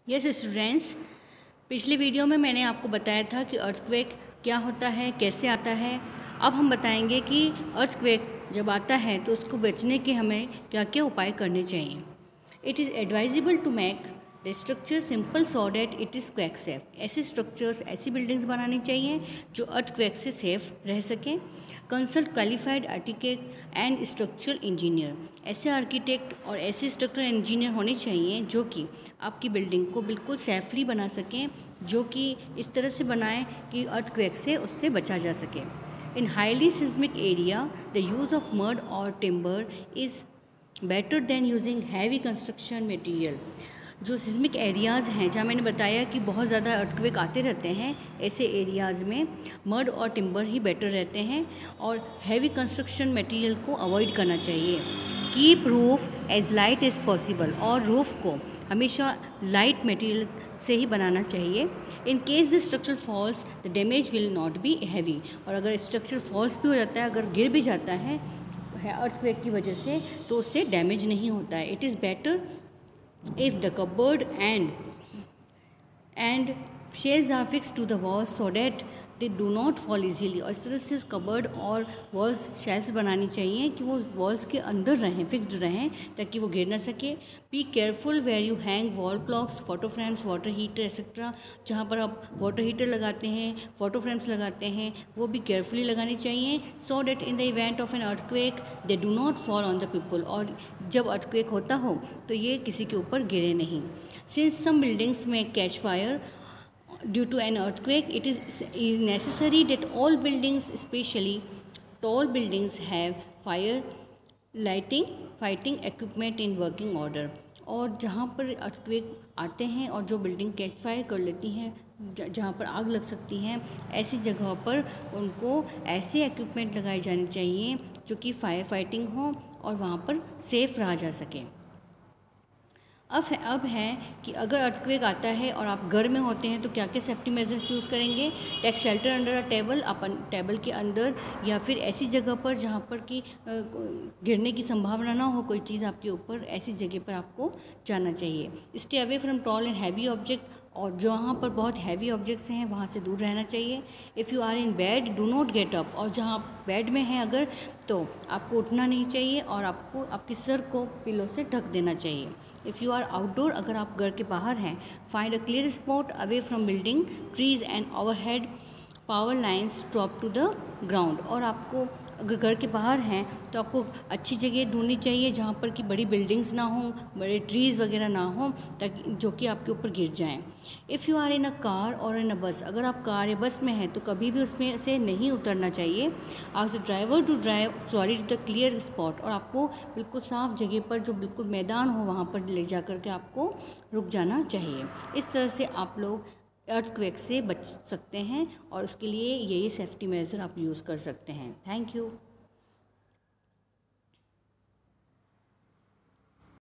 Yes students, पिछले video में मैंने आपको बताया था कि अर्थक्वेक क्या होता है, कैसे आता है। अब हम बताएंगे कि अर्थक्वेक जब आता है तो उसको बचने के हमें क्या क्या उपाय करने चाहिए। It is advisable to make the structure simple so that it is quake safe. ऐसे स्ट्रक्चर्स, ऐसी बिल्डिंग्स बनानी चाहिए जो अर्थक्वेक से सेफ रह सकें। Consult qualified architect and structural engineer. ऐसे आर्किटेक्ट और ऐसे स्ट्रक्चरल इंजीनियर होने चाहिए जो कि आपकी बिल्डिंग को बिल्कुल सेफली बना सकें, जो कि इस तरह से बनाएं कि अर्थक्वेक से उससे बचा जा सके। In highly seismic area the use of mud और timber is better than using heavy construction material. जो सिस्मिक एरियाज़ हैं, जहाँ मैंने बताया कि बहुत ज़्यादा अर्थक्वेक आते रहते हैं, ऐसे एरियाज़ में मड और टिम्बर ही बेटर रहते हैं और हैवी कंस्ट्रक्शन मटेरियल को अवॉइड करना चाहिए। Keep roof as light as possible, और रूफ को हमेशा लाइट मटेरियल से ही बनाना चाहिए। In case the structure falls the damage will not be heavy. और अगर स्ट्रक्चर फॉल्स भी हो जाता है, अगर गिर भी जाता है अर्थक्वेक की वजह से, तो उससे डैमेज नहीं होता है। It is better if the cupboard and shelves are fixed to the walls so that they do not fall easily। और इस तरह से कबर्ड और वॉल्स शेल्फ्स बनानी चाहिए कि वो वॉल्स के अंदर रहें, फिक्स्ड रहें, ताकि वो गिर ना सके। Be careful where you hang wall clocks, photo frames, water heater etcetera. जहाँ पर आप वाटर हीटर लगाते हैं, फोटो फ्रेम्स लगाते हैं, वो भी केयरफुली लगानी चाहिए, so that in the event of an earthquake they do not fall on the people. और जब अर्थक्वेक होता हो तो ये किसी के ऊपर गिरे नहीं। सिंस सम बिल्डिंग्स में catch fire due to an earthquake, it is necessary that all buildings, especially tall buildings, have fire lighting fighting equipment in working order। और जहाँ पर अर्थक्वेक आते हैं और जो बिल्डिंग कैच फायर कर लेती हैं, जहाँ पर आग लग सकती हैं, ऐसी जगह पर उनको ऐसे इक्विपमेंट लगाए जाने चाहिए जो कि फायर फाइटिंग हो और वहाँ पर सेफ रहा जा सके। अब है कि अगर अर्थक्वेक आता है और आप घर में होते हैं तो क्या क्या सेफ्टी मेजर्स यूज़ करेंगे। Take shelter under a table, अपन टेबल के अंदर या फिर ऐसी जगह पर जहाँ पर कि गिरने की संभावना ना हो कोई चीज़ आपके ऊपर, ऐसी जगह पर आपको जाना चाहिए। Stay away from tall and heavy object, और जहाँ पर बहुत हैवी ऑब्जेक्ट्स हैं वहाँ से दूर रहना चाहिए। If you are in bed do not get up, और जहाँ आप बेड में हैं अगर, तो आपको उठना नहीं चाहिए और आपको आपके सर को पिलो से ढक देना चाहिए। इफ़ यू आर आउटडोर, अगर आप घर के बाहर हैं, find a clear spot away from building, trees and overhead power lines drop to the ground. और आपको अगर घर के बाहर हैं तो आपको अच्छी जगह ढूंढनी चाहिए जहाँ पर कि बड़ी बिल्डिंग्स ना हों, बड़े ट्रीज़ वगैरह ना हों, ताकि जो कि आपके ऊपर गिर जाएं। If you are in a car और इन अ बस, अगर आप कार या बस में हैं तो कभी भी उसमें से नहीं उतरना चाहिए। Ask the driver to drive trolley to the clear spot, और आपको बिल्कुल साफ़ जगह पर, जो बिल्कुल मैदान हो, वहाँ पर ले जा कर के आपको रुक जाना चाहिए। इस तरह से आप लोग अर्थक्वेक से बच सकते हैं और उसके लिए यही सेफ्टी मेजर आप यूज़ कर सकते हैं। Thank you.